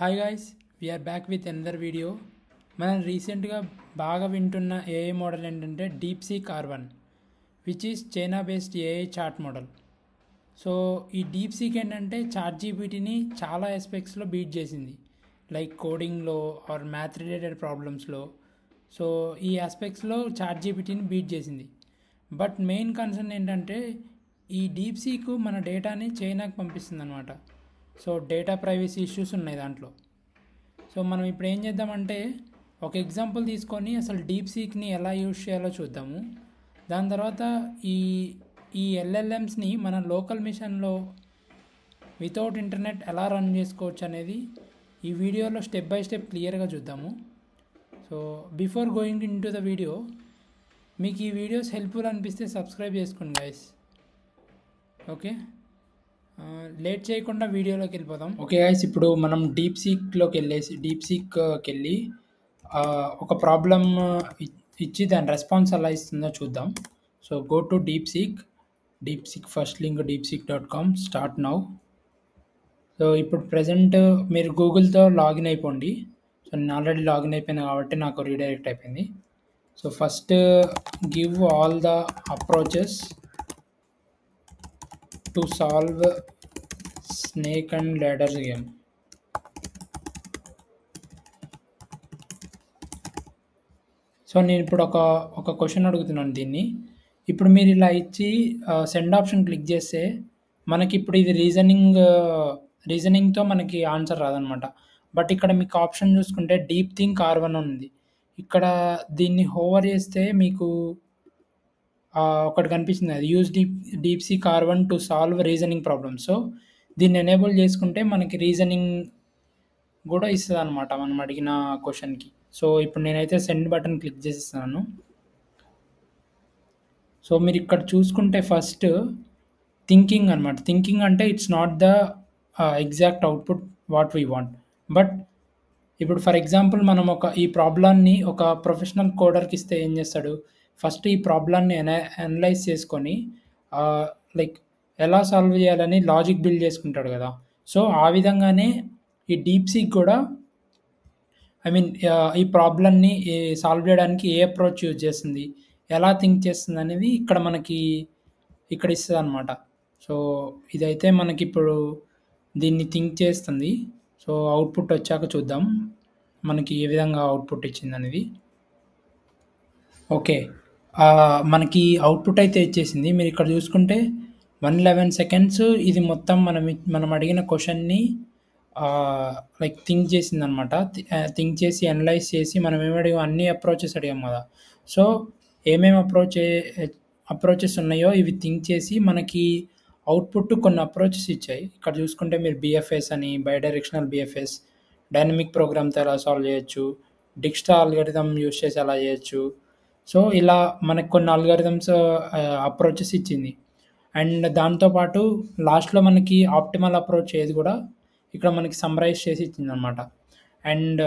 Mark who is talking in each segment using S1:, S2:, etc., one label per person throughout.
S1: Hi guys, we're back with another video. మనం రీసెంట్గా బాగా వింటున్న ఏఐ మోడల్ ఏంటంటే DeepSeek R1, which is China based AI chat model. So ఈ DeepSeek ఏంటంటే చాట్ జీపీటీని చాలా ఆస్పెక్ట్స్లో బీట్ చేసింది, లైక్ కోడింగ్లో ఆర్ మ్యాథ్ రిలేటెడ్ ప్రాబ్లమ్స్లో. సో ఈ ఆస్పెక్ట్స్లో చాట్ జీపీటీని బీట్ చేసింది. బట్ మెయిన్ కన్సర్న్ ఏంటంటే ఈ డీప్సీక్ మన డేటాని చైనాకి పంపిస్తుంది అనమాట. సో డేటా ప్రైవసీ ఇష్యూస్ ఉన్నాయి దాంట్లో. సో మనం ఇప్పుడు ఏం చేద్దామంటే ఒక ఎగ్జాంపుల్ తీసుకొని అసలు డీప్సీక్ని ఎలా యూజ్ చేయాలో చూద్దాము. దాని తర్వాత ఈ ఈ ఎల్ఎల్ఎమ్స్ని మన లోకల్ మిషన్లో వితౌట్ ఇంటర్నెట్ ఎలా రన్ చేసుకోవచ్చు అనేది ఈ వీడియోలో స్టెప్ బై స్టెప్ క్లియర్గా చూద్దాము. So before going in to the video, మీకు ఈ వీడియోస్ హెల్ప్ఫుల్ అనిపిస్తే సబ్స్క్రైబ్ చేసుకోండి గైస్. ఓకే, లేట్ చేయకుండా వీడియోలోకి వెళ్ళిపోదాం. ఓకే గైస్, ఇప్పుడు మనం డీప్సీక్కి వెళ్ళి ఒక ప్రాబ్లమ్ ఇచ్చి దాని రెస్పాన్స్ ఎలా ఇస్తుందో చూద్దాం. So go to DeepSeek first link deepseek.com, start now. So ఇప్పుడు ప్రజెంట్ మీరు గూగుల్తో లాగిన్ అయిపోండి. సో నేను ఆల్రెడీ లాగిన్ అయిపోయినా కాబట్టి నాకు రీడైరెక్ట్ అయిపోయింది. So first give all the approaches to solve snake and ladder game. So నేను ఇప్పుడు ఒక క్వశ్చన్ అడుగుతున్నాను దీన్ని. ఇప్పుడు మీరు ఇలా ఇచ్చి సెండ్ ఆప్షన్ క్లిక్ చేస్తే మనకి ఇప్పుడు ఇది రీజనింగ్తో మనకి ఆన్సర్ రాదనమాట. బట్ ఇక్కడ మీకు ఆప్షన్ చూసుకుంటే డీప్ థింక్ R1 ఉంది. ఇక్కడ దీన్ని హోవర్ చేస్తే మీకు ఒకటి కనిపిస్తుంది, అది use DeepSeek R1 to solve reasoning problems. So దీన్ని ఎనేబుల్ చేసుకుంటే మనకి రీజనింగ్ కూడా ఇస్తుంది అనమాట మనం అడిగిన క్వశ్చన్కి. సో ఇప్పుడు నేనైతే సెండ్ బటన్ క్లిక్ చేసేస్తున్నాను. సో మీరు ఇక్కడ చూసుకుంటే ఫస్ట్ థింకింగ్ అనమాట. థింకింగ్ అంటే it's not the exact output what we want. But ఇప్పుడు ఫర్ ఎగ్జాంపుల్ మనం ఈ ప్రాబ్లాన్ని ఒక ప్రొఫెషనల్ కోడర్కి ఇస్తే ఏం చేస్తాడు, ఫస్ట్ ఈ ప్రాబ్లాన్ని అనలైజ్ చేసుకొని లైక్ ఎలా సాల్వ్ చేయాలని లాజిక్ బిల్డ్ చేసుకుంటాడు కదా. సో ఆ విధంగానే ఈ డీప్సీక్ కూడా ఈ ప్రాబ్లమ్ని సాల్వ్ చేయడానికి ఏ అప్రోచ్ యూజ్ చేస్తుంది, ఎలా థింక్ చేస్తుంది అనేది ఇక్కడ ఇస్తుంది అనమాట. సో ఇదైతే మనకి ఇప్పుడు దీన్ని థింక్ చేస్తుంది. సో అవుట్పుట్ వచ్చాక చూద్దాం మనకి ఏ విధంగా అవుట్పుట్ ఇచ్చింది అనేది. ఓకే, మనకి అవుట్పుట్ అయితే ఇచ్చేసింది. మీరు ఇక్కడ చూసుకుంటే 111 సెకండ్స్ ఇది మొత్తం మనం అడిగిన క్వశ్చన్ని లైక్ థింక్ చేసింది అనమాట. థింక్ చేసి అనలైజ్ చేసి మనం ఏమడిగాం, అన్ని అప్రోచెస్ అడిగాం కదా. సో ఏమేమి అప్రోచెస్ ఉన్నాయో ఇవి థింక్ చేసి మనకి అవుట్పుట్ కొన్ని అప్రోచెస్ ఇచ్చాయి. ఇక్కడ చూసుకుంటే మీరు BFS అని, బైడైరెక్షనల్ BFS, డైనమిక్ ప్రోగ్రామ్తో ఎలా సాల్వ్ చేయొచ్చు, డిక్స్ట్రా అల్గరిథం యూజ్ చేసి ఎలా చేయొచ్చు. సో ఇలా మనకు కొన్ని అల్గరిథమ్స్ అప్రోచెస్ ఇచ్చింది. అండ్ దాంతోపాటు లాస్ట్లో మనకి ఆప్టిమల్ అప్రోచ్ ఏది కూడా ఇక్కడ మనకి సమ్మరైజ్ చేసి ఇచ్చింది అనమాట. అండ్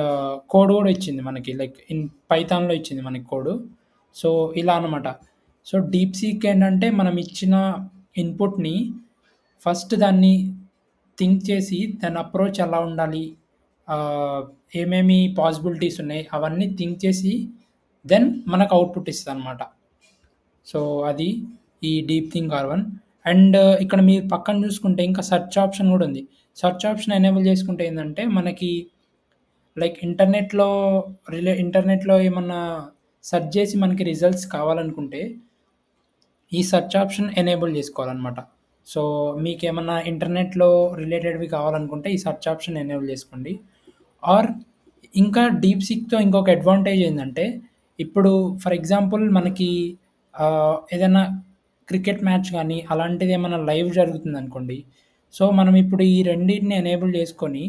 S1: కోడ్ కూడా ఇచ్చింది మనకి, లైక్ ఇన్ పైథాన్లో ఇచ్చింది మనకి కోడ్. సో ఇలా అనమాట. సో డీప్సీక్ ఏంటంటే మనం ఇచ్చిన ఇన్పుట్ని ఫస్ట్ దాన్ని థింక్ చేసి దాని అప్రోచ్ ఎలా ఉండాలి, ఏమేమి పాసిబిలిటీస్ ఉన్నాయి అవన్నీ థింక్ చేసి దెన్ మనకు అవుట్పుట్ ఇస్తుంది అనమాట. సో అది ఈ డీప్ థింక్ R1. అండ్ ఇక్కడ మీరు పక్కన చూసుకుంటే ఇంకా సెర్చ్ ఆప్షన్ కూడా ఉంది. సెర్చ్ ఆప్షన్ ఎనేబుల్ చేసుకుంటే ఏంటంటే మనకి లైక్ ఇంటర్నెట్లో ఏమన్నా సెర్చ్ చేసి మనకి రిజల్ట్స్ కావాలనుకుంటే ఈ సెర్చ్ ఆప్షన్ ఎనేబుల్ చేసుకోవాలన్నమాట. సో మీకు ఏమన్నా ఇంటర్నెట్లో రిలేటెడ్వి కావాలనుకుంటే ఈ సెర్చ్ ఆప్షన్ ఎనేబుల్ చేసుకోండి. ఆర్ ఇంకా డీప్సీక్తో ఇంకొక అడ్వాంటేజ్ ఏంటంటే ఇప్పుడు ఫర్ ఎగ్జాంపుల్ మనకి ఏదైనా క్రికెట్ మ్యాచ్ కానీ అలాంటిది ఏమైనా లైవ్ జరుగుతుంది అనుకోండి. సో మనం ఇప్పుడు ఈ రెండింటిని ఎనేబుల్ చేసుకొని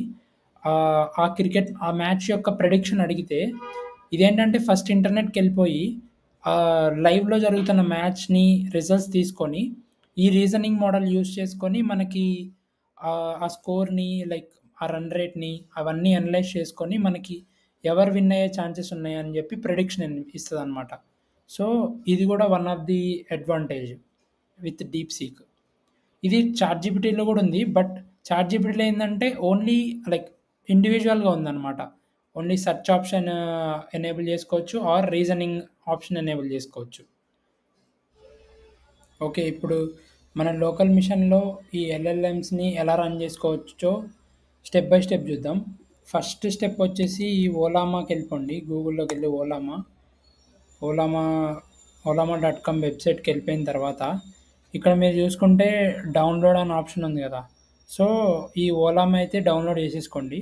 S1: ఆ మ్యాచ్ యొక్క ప్రెడిక్షన్ అడిగితే ఇదేంటంటే ఫస్ట్ ఇంటర్నెట్కి వెళ్ళిపోయి లైవ్లో జరుగుతున్న మ్యాచ్ని రిజల్ట్స్ తీసుకొని ఈ రీజనింగ్ మోడల్ యూజ్ చేసుకొని మనకి ఆ స్కోర్ని, లైక్ ఆ రన్ రేట్ని అవన్నీ అనలైజ్ చేసుకొని మనకి ఎవరు విన్ అయ్యే ఛాన్సెస్ ఉన్నాయని చెప్పి ప్రెడిక్షన్ ఇస్తుంది అనమాట. సో ఇది కూడా one of the advantage with DeepSeek. ఇది చాట్ జీపీటీలో కూడా ఉంది. బట్ చాట్ జీపీటీలో ఏంటంటే ఓన్లీ లైక్ ఇండివిజువల్‌గా ఉందన్నమాట. ఓన్లీ సెర్చ్ ఆప్షన్ ఎనేబుల్ చేసుకోవచ్చు ఆర్ రీజనింగ్ ఆప్షన్ ఎనేబుల్ చేసుకోవచ్చు. ఓకే. ఇప్పుడు మన లోకల్ మిషన్‌లో ఈ ఎల్ఎల్ఎమ్స్‌ని ఎలా రన్ చేసుకోవచ్చో స్టెప్ బై స్టెప్ చూద్దాం. ఫస్ట్ స్టెప్ వచ్చేసి ఈ ఓలామాకెళ్ళిపోండి. గూగుల్‌లోకెళ్ళి ఓలామా ఓలామా.com వెబ్‌సైట్‌కెళ్ళిపోయిన తర్వాత ఇక్కడ మీరు చూసుకుంటే డౌన్‌లోడ్ అనే ఆప్షన్ ఉంది కదా! సో, ఈ ఓలామా అయితే డౌన్‌లోడ్ చేసేసుకోండి.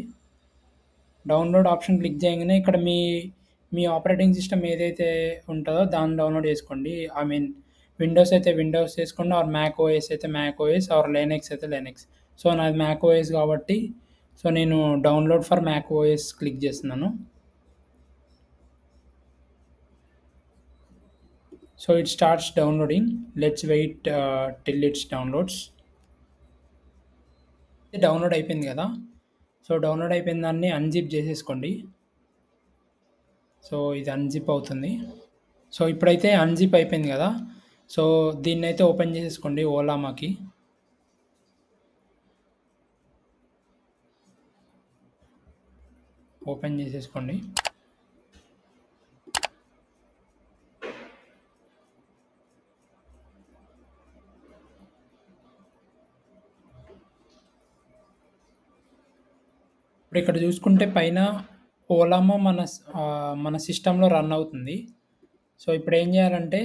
S1: డౌన్‌లోడ్ ఆప్షన్ క్లిక్ చేయంగానే ఇక్కడ మీ ఆపరేటింగ్ సిస్టమ్ ఏదైతే ఉంటదో దాన్ని డౌన్‌లోడ్ చేసుకోండి. ఐ మీన్ విండోస్ అయితే విండోస్ చేసుకోండి ఆర్ మ్యాక్ ఓఎస్ అయితే మ్యాక్ ఓఎస్ ఆర్ లైనెక్స్ అయితే లైనెక్స్. సో, నాది మ్యాక్ ఓఎస్ కాబట్టి సో, నేను download for Mac OS click చేస్తున్నాను. So, it starts downloading. Let's wait till it's downloads. Download అయిపోయింది కదా! సో, డౌన్‌లోడ్ అయిపోయిన దాన్ని అన్‌జిప్ చేసేసుకోండి. సో, ఇది అన్‌జిప్ అవుతుంది. సో, ఇప్పుడైతే అన్‌జిప్ అయిపోయింది కదా! సో, దీన్నైతే ఓపెన్ చేసేసుకోండి ఓలామాకి. ఓపెన్ చేసేసుకోండి. ఇప్పుడు ఇక్కడ చూసుకుంటే పైన ఓలామా మన సిస్టమ్‌లో రన్ అవుతుంది. సో, ఇప్పుడు ఏం చేయాలంటే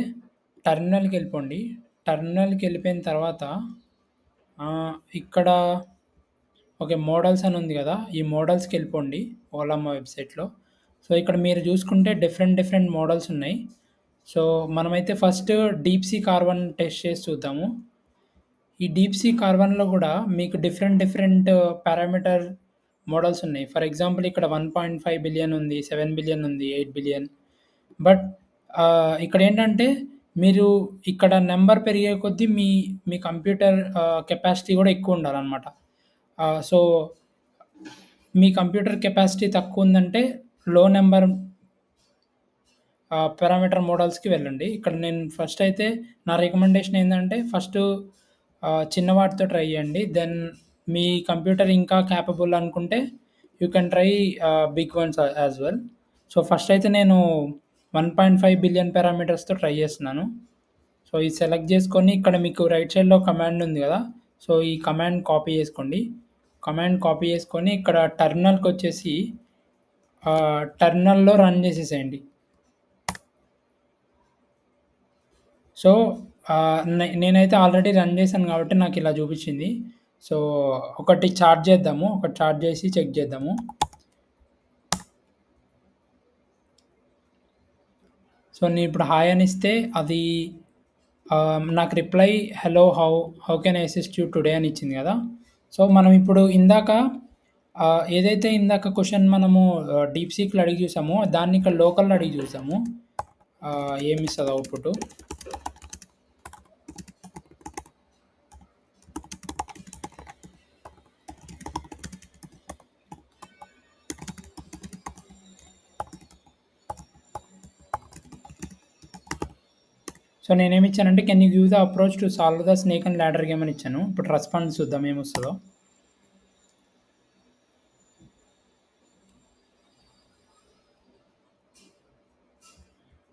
S1: టెర్మినల్‌కెళ్ళిపోండి. టెర్మినల్‌కెళ్ళిపోయిన తర్వాత ఇక్కడ ఓకే. మోడల్స్ అని ఉంది కదా! ఈ మోడల్స్‌కెళ్ళిపోండి ఓలామా వెబ్‌సైట్‌లో. సో, ఇక్కడ మీరు చూసుకుంటే డిఫరెంట్ మోడల్స్ ఉన్నాయి. సో, మనమైతే ఫస్ట్ డీప్‌సీక్ R1 టెస్ట్ చేసి చూద్దాము. ఈ డీప్‌సీక్ R1లో కూడా మీకు డిఫరెంట్ పారామీటర్ మోడల్స్ ఉన్నాయి. ఫర్ ఎగ్జాంపుల్ ఇక్కడ 1.5 బిలియన్ ఉంది, 7 బిలియన్ ఉంది, 8 బిలియన్. బట్ ఇక్కడేంటంటే మీరు ఇక్కడ నంబర్ పెరిగే కొద్దీ మీ కంప్యూటర్ కెపాసిటీ కూడా ఎక్కువుండాలనమాట. సో, మీ కంప్యూటర్ కెపాసిటీ తక్కువుందంటే లో నంబర్ పారామీటర్ మోడల్స్‌కి వెళ్ళండి. ఇక్కడ నేను ఫస్ట్ అయితే నా రికమెండేషన్ ఏందంటే ఫస్టు చిన్న వాటితో ట్రై చేయండి. దెన్ మీ కంప్యూటర్ ఇంకా క్యాపబుల్ అనుకుంటే you can try big ones as well. So, first అయితే నేను 1.5 బిలియన్ పారామీటర్స్‌తో ట్రై చేస్తున్నాను. సో, ఇది సెలెక్ట్ చేసుకొని ఇక్కడ మీకు రైట్ సైడ్‌లో కమాండ్ ఉంది కదా! సో, ఈ కమాండ్ కాపీ చేసుకోండి. కమాండ్ కాపీ చేసుకొని ఇక్కడ టెర్మినల్‌కొచ్చేసి టెర్మినల్‌లో రన్ చేసేసేయండి. సో, నేనైతే ఆల్రెడీ రన్ చేశాను కాబట్టి నాకిలా చూపిచ్చింది. సో, ఒకటి చార్ట్ చేద్దాము. ఒకటి చార్ట్ చేసి చెక్ చేద్దాము. సో, నేనిప్పుడు హాయ్ అని ఇస్తే అది నాకు reply hello how can I assist you today అని ఇచ్చింది కదా! సో, మనం ఇప్పుడు ఇందాక ఏదైతే ఇందాక క్వెషన్ మనము డీప్‌సీక్‌లో అడిగి చూసామో దాన్ని ఇక్కడ లోకల్‌లో అడిగి చూసాము. ఏమిస్తది అవుట్‌పుట్. సో, నేనేమిచ్చానంటే can you give the approach to solve the snake and ladder game అని ఇచ్చాను. ఇప్పుడు రెస్పాన్స్ చూద్దాం ఏమొస్తదో.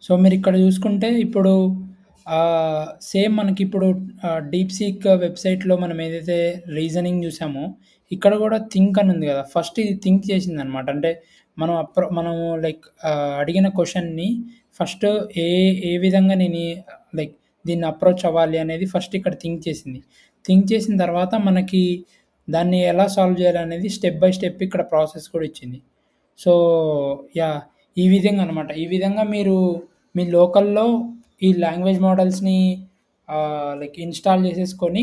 S1: సో, మీరిక్కడ చూసుకుంటే ఇప్పుడు సేమ్ మనకిప్పుడు డీప్‌సీక్ వెబ్‌సైట్‌లో మనం ఏదైతే రీజనింగ్ చూసామో, ఇక్కడ కూడా థింక్ అని ఉంది కదా! ఫస్ట్ ఇది థింక్ చేసిందనమాట. అంటే మనము లైక్ అడిగిన క్వెషన్‌ని ఫస్ట్ ఏ ఏ విధంగా లైక్ దీన్ని అప్రోచ్ అవ్వాలి అనేది ఫస్ట్ ఇక్కడ థింక్ చేసింది. థింక్ చేసిన తర్వాత మనకి దాన్ని ఎలా సాల్వ్ చేయాలనేది స్టెప్ బై స్టెప్ ఇక్కడ ప్రాసెస్ కూడా ఇచ్చింది. So, yeah! ఈ విధంగా అనమాట. ఈ విధంగా మీరు మీ లోకల్‌లో ఈ లాంగ్వేజ్ మోడల్స్‌ని లైక్ ఇన్‌స్టాల్ చేసేసుకొని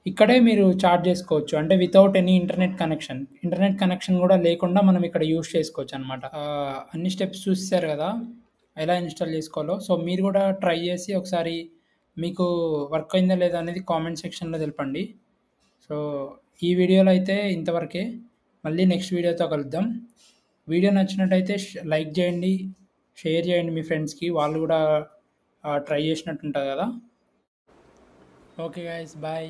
S1: ఇక్కడే మీరు చాట్ చేసుకోవచ్చు. అంటే without any internet connection. Internet connection గూడా లేకుండా మనం ఇక్కడ యూజ్ చేసుకోవచ్చనమాట. అన్ని స్టెప్స్ చూసేసారు గదా! ఎలా ఇన్‌స్టాల్ చేసుకోవాలో. సో, మీరు గూడా ట్రై చేసి ఒకసారి మీకు వర్క్ అయిందా లేదా అనేది కామెంట్ సెక్షన్‌లో తెలపండి. సో, ఈ వీడియోలో అయితే ఇంతవరకే. మళ్ళీ నెక్స్ట్ వీడియోతో కలుద్దాం. వీడియో నచ్చినట్టయితే లైక్ చేయండి, షేర్ చేయండి మీ ఫ్రెండ్స్‌కి. వాళ్ళు గూడా ట్రై చేసినట్టు ఉంటది గదా! Okay guys. బాయ్.